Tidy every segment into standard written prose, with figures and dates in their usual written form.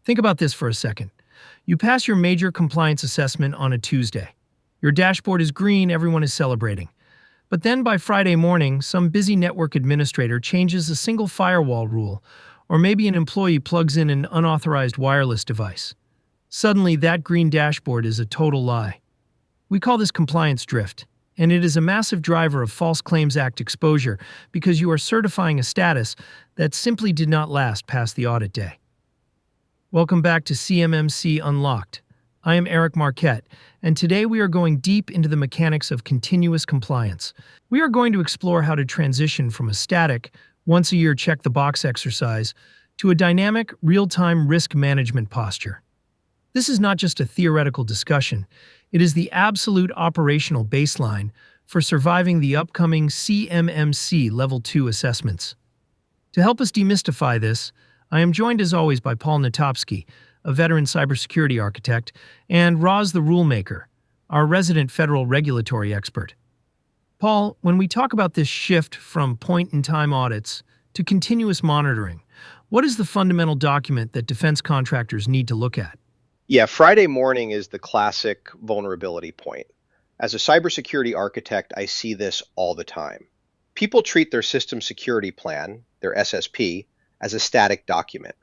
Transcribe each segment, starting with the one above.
Think about this for a second. You pass your major compliance assessment on a Tuesday. Your dashboard is green, everyone is celebrating. But then by Friday morning, some busy network administrator changes a single firewall rule, or maybe an employee plugs in an unauthorized wireless device. Suddenly, that green dashboard is a total lie. We call this compliance drift, and it is a massive driver of False Claims Act exposure because you are certifying a status that simply did not last past the audit day. Welcome back to CMMC Unlocked. I am Eric Marquette, and today we are going deep into the mechanics of continuous compliance. We are going to explore how to transition from a static, once-a-year check-the-box exercise to a dynamic, real-time risk management posture. This is not just a theoretical discussion, it is the absolute operational baseline for surviving the upcoming CMMC Level 2 assessments. To help us demystify this, I am joined as always by Paul Natopsky, a veteran cybersecurity architect, and Roz the Rulemaker, our resident federal regulatory expert. Paul, when we talk about this shift from point-in-time audits to continuous monitoring, what is the fundamental document that defense contractors need to look at? Yeah, Friday morning is the classic vulnerability point. As a cybersecurity architect, I see this all the time. People treat their system security plan, their SSP, as a static document.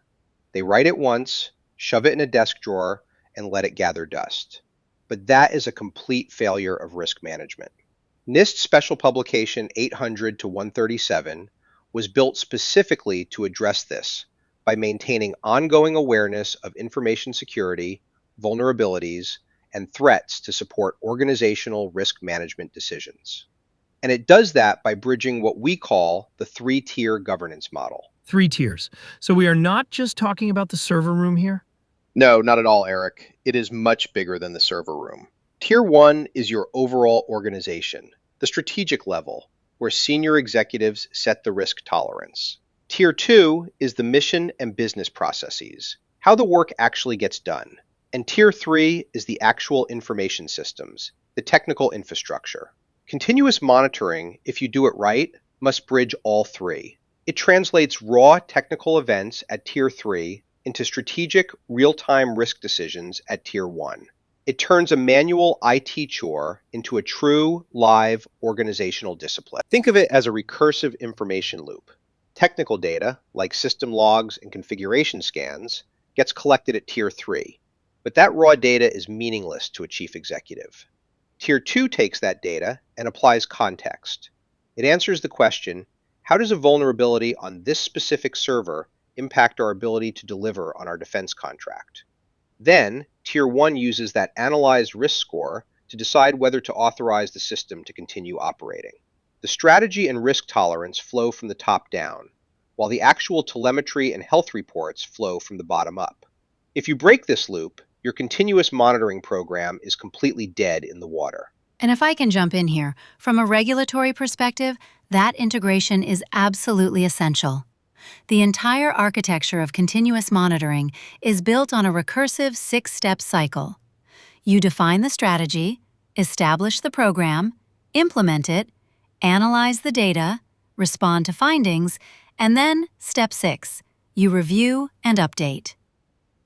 They write it once, shove it in a desk drawer, and let it gather dust. But that is a complete failure of risk management. NIST Special Publication 800-137 was built specifically to address this by maintaining ongoing awareness of information security, vulnerabilities, and threats to support organizational risk management decisions. And it does that by bridging what we call the three-tier governance model. 3 tiers. So we are not just talking about the server room here? No, not at all, Eric. It is much bigger than the server room. Tier 1 is your overall organization, the strategic level, where senior executives set the risk tolerance. Tier 2 is the mission and business processes, how the work actually gets done. And Tier 3 is the actual information systems, the technical infrastructure. Continuous monitoring, if you do it right, must bridge all three. It translates raw technical events at Tier 3 into strategic, real-time risk decisions at Tier 1. It turns a manual IT chore into a true, live, organizational discipline. Think of it as a recursive information loop. Technical data, like system logs and configuration scans, gets collected at Tier 3, but that raw data is meaningless to a chief executive. Tier 2 takes that data and applies context. It answers the question, how does a vulnerability on this specific server impact our ability to deliver on our defense contract? Then, Tier 1 uses that analyzed risk score to decide whether to authorize the system to continue operating. The strategy and risk tolerance flow from the top down, while the actual telemetry and health reports flow from the bottom up. If you break this loop, your continuous monitoring program is completely dead in the water. And if I can jump in here, from a regulatory perspective, that integration is absolutely essential. The entire architecture of continuous monitoring is built on a recursive 6-step cycle. You define the strategy, establish the program, implement it, analyze the data, respond to findings, and then, step 6, you review and update.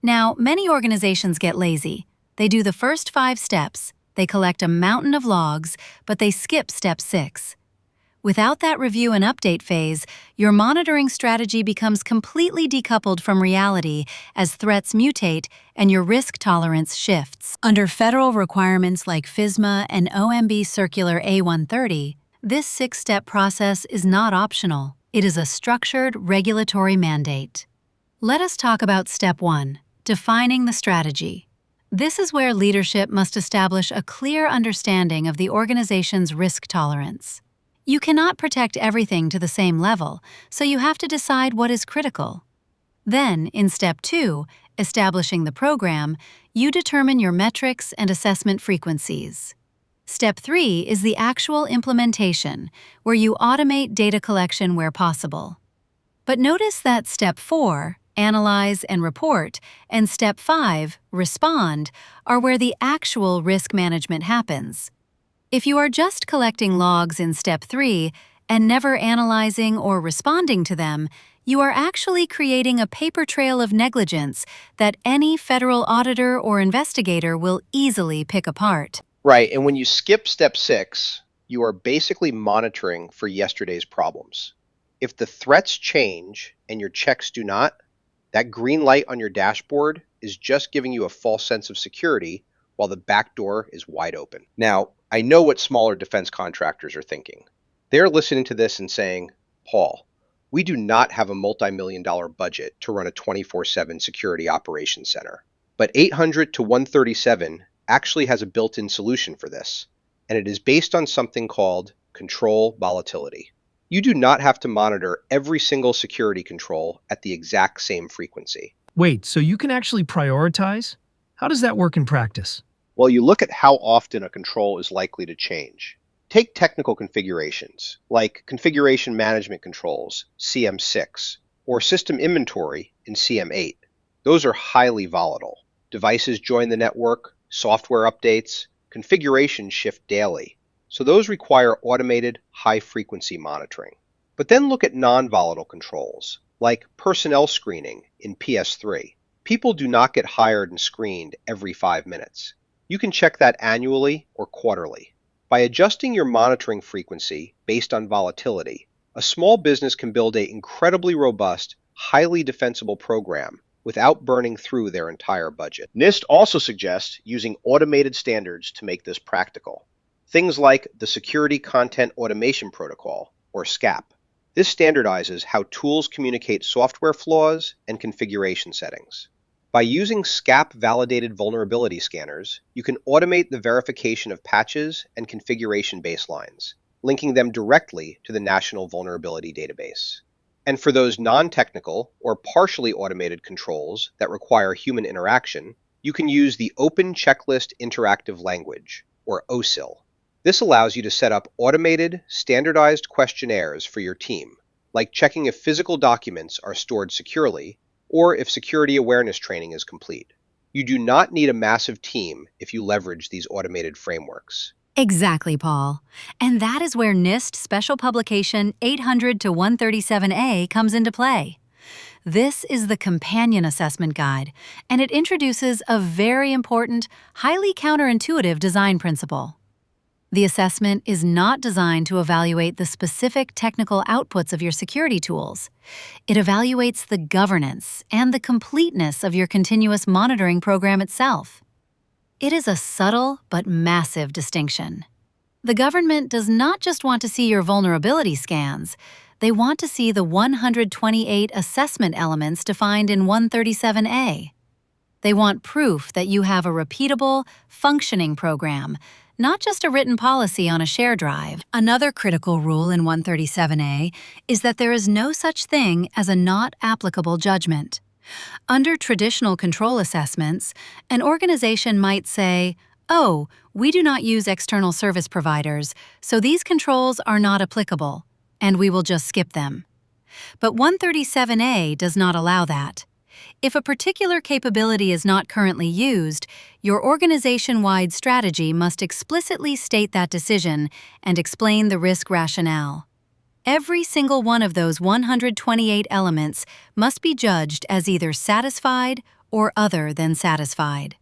Now, many organizations get lazy. They do the first 5 steps, they collect a mountain of logs, but they skip step 6. Without that review and update phase, your monitoring strategy becomes completely decoupled from reality as threats mutate and your risk tolerance shifts. Under federal requirements like FISMA and OMB Circular A130, this 6-step process is not optional. It is a structured regulatory mandate. Let us talk about step 1, defining the strategy. This is where leadership must establish a clear understanding of the organization's risk tolerance. You cannot protect everything to the same level, so you have to decide what is critical. Then, in step 2, establishing the program, you determine your metrics and assessment frequencies. Step 3 is the actual implementation, where you automate data collection where possible. But notice that step 4, analyze and report, and step 5, respond, are where the actual risk management happens. If you are just collecting logs in step 3 and never analyzing or responding to them, You are actually creating a paper trail of negligence that any federal auditor or investigator will easily pick apart. Right, and when you skip step 6, you are basically monitoring for yesterday's problems. If the threats change and your checks do not, that green light on your dashboard is just giving you a false sense of security while the back door is wide open. Now, I know what smaller defense contractors are thinking. They're listening to this and saying, Paul, we do not have a multi-million-dollar budget to run a 24/7 security operations center. But 800 to 137 actually has a built-in solution for this, and it is based on something called control volatility. You do not have to monitor every single security control at the exact same frequency. Wait, so you can actually prioritize? How does that work in practice? Well, you look at how often a control is likely to change. Take technical configurations, like configuration management controls, CM6, or system inventory in CM8. Those are highly volatile. Devices join the network, software updates, configurations shift daily. So those require automated, high-frequency monitoring. But then look at non-volatile controls, like personnel screening in PS3. People do not get hired and screened every 5 minutes. You can check that annually or quarterly. By adjusting your monitoring frequency based on volatility, a small business can build an incredibly robust, highly defensible program without burning through their entire budget. NIST also suggests using automated standards to make this practical. Things like the Security Content Automation Protocol, or SCAP. This standardizes how tools communicate software flaws and configuration settings. By using SCAP-validated vulnerability scanners, you can automate the verification of patches and configuration baselines, linking them directly to the National Vulnerability Database. And for those non-technical or partially automated controls that require human interaction, you can use the Open Checklist Interactive Language, or OSIL. This allows you to set up automated, standardized questionnaires for your team, like checking if physical documents are stored securely or if security awareness training is complete. You do not need a massive team if you leverage these automated frameworks. Exactly, Paul. And that is where NIST Special Publication 800 to 137A comes into play. This is the companion assessment guide, and it introduces a very important, highly counterintuitive design principle. The assessment is not designed to evaluate the specific technical outputs of your security tools. It evaluates the governance and the completeness of your continuous monitoring program itself. It is a subtle but massive distinction. The government does not just want to see your vulnerability scans, they want to see the 128 assessment elements defined in 137A. They want proof that you have a repeatable, functioning program, not just a written policy on a share drive. Another critical rule in 137A is that there is no such thing as a not applicable judgment. Under traditional control assessments, an organization might say, "Oh, we do not use external service providers, so these controls are not applicable, and we will just skip them." But 137A does not allow that. If a particular capability is not currently used, your organization-wide strategy must explicitly state that decision and explain the risk rationale. Every single one of those 128 elements must be judged as either satisfied or other than satisfied.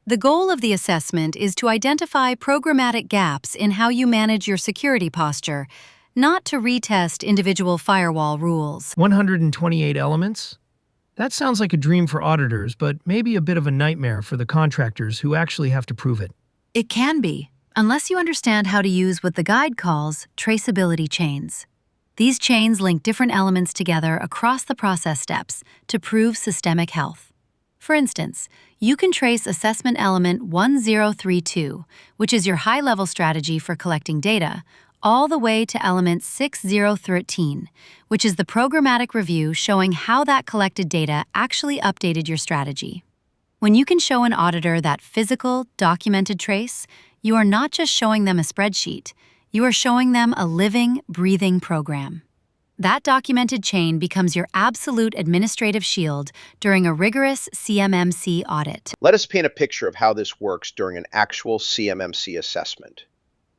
The goal of the assessment is to identify programmatic gaps in how you manage your security posture, not to retest individual firewall rules. 128 elements? That sounds like a dream for auditors, but maybe a bit of a nightmare for the contractors who actually have to prove it. It can be, unless you understand how to use what the guide calls traceability chains. These chains link different elements together across the process steps to prove systemic health. For instance, you can trace assessment element 1032, which is your high-level strategy for collecting data, all the way to element 6013, which is the programmatic review showing how that collected data actually updated your strategy. When you can show an auditor that physical, documented trace, you are not just showing them a spreadsheet, you are showing them a living, breathing program. That documented chain becomes your absolute administrative shield during a rigorous CMMC audit. Let us paint a picture of how this works during an actual CMMC assessment.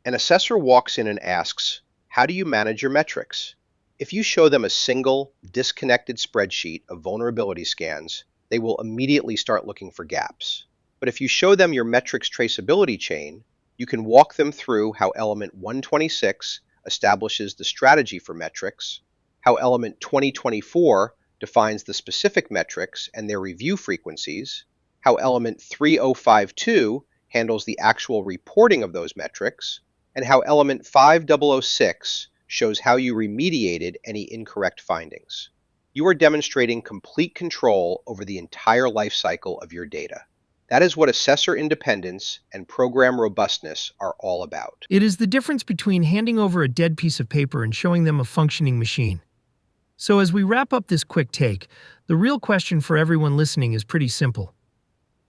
An assessor walks in and asks, "How do you manage your metrics?" If you show them a single, disconnected spreadsheet of vulnerability scans, they will immediately start looking for gaps. But if you show them your metrics traceability chain, you can walk them through how element 126 establishes the strategy for metrics, how element 2024 defines the specific metrics and their review frequencies, how element 3052 handles the actual reporting of those metrics, and how element 5006 shows how you remediated any incorrect findings. You are demonstrating complete control over the entire life cycle of your data. That is what assessor independence and program robustness are all about. It is the difference between handing over a dead piece of paper and showing them a functioning machine. So as we wrap up this quick take, the real question for everyone listening is pretty simple.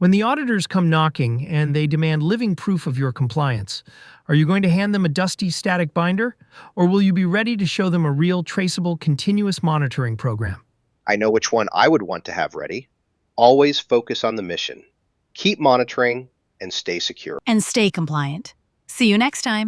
When the auditors come knocking and they demand living proof of your compliance, are you going to hand them a dusty static binder, or will you be ready to show them a real, traceable, continuous monitoring program? I know which one I would want to have ready. Always focus on the mission. Keep monitoring and stay secure. And stay compliant. See you next time.